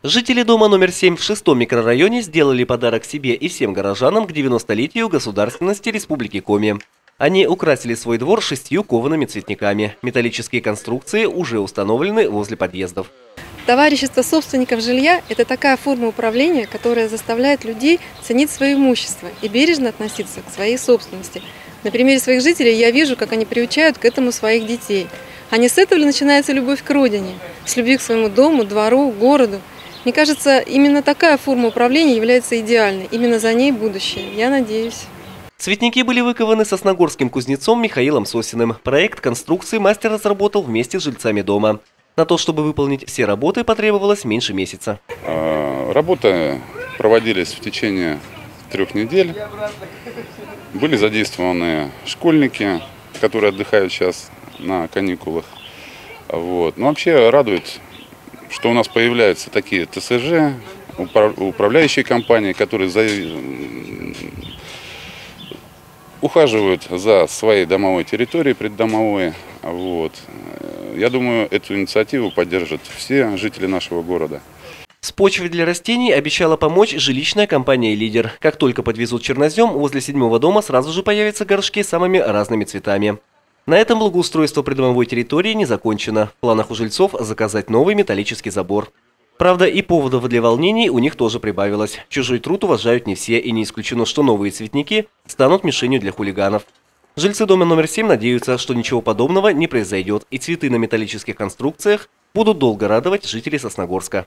Жители дома номер 7 в шестом микрорайоне сделали подарок себе и всем горожанам к 90-летию государственности Республики Коми. Они украсили свой двор 6 коваными цветниками. Металлические конструкции уже установлены возле подъездов. Товарищество собственников жилья – это такая форма управления, которая заставляет людей ценить свое имущество и бережно относиться к своей собственности. На примере своих жителей я вижу, как они приучают к этому своих детей. А не с этого ли начинается любовь к родине, с любви к своему дому, двору, городу? Мне кажется, именно такая форма управления является идеальной. Именно за ней будущее. Я надеюсь. Цветники были выкованы сосногорским кузнецом Михаилом Сосиным. Проект конструкции мастер разработал вместе с жильцами дома. На то, чтобы выполнить все работы, потребовалось меньше месяца. Работы проводились в течение 3 недель. Были задействованы школьники, которые отдыхают сейчас на каникулах. Но вообще радует, что у нас появляются такие ТСЖ, управляющие компании, которые ухаживают за своей домовой территорией, преддомовой. Я думаю, эту инициативу поддержат все жители нашего города. С почвой для растений обещала помочь жилищная компания «Лидер». Как только подвезут чернозем, возле 7-го дома сразу же появятся горшки с самыми разными цветами. На этом благоустройство придомовой территории не закончено. В планах у жильцов заказать новый металлический забор. Правда, и поводов для волнений у них тоже прибавилось. Чужой труд уважают не все, и не исключено, что новые цветники станут мишенью для хулиганов. Жильцы дома номер 7 надеются, что ничего подобного не произойдет, и цветы на металлических конструкциях будут долго радовать жителей Сосногорска.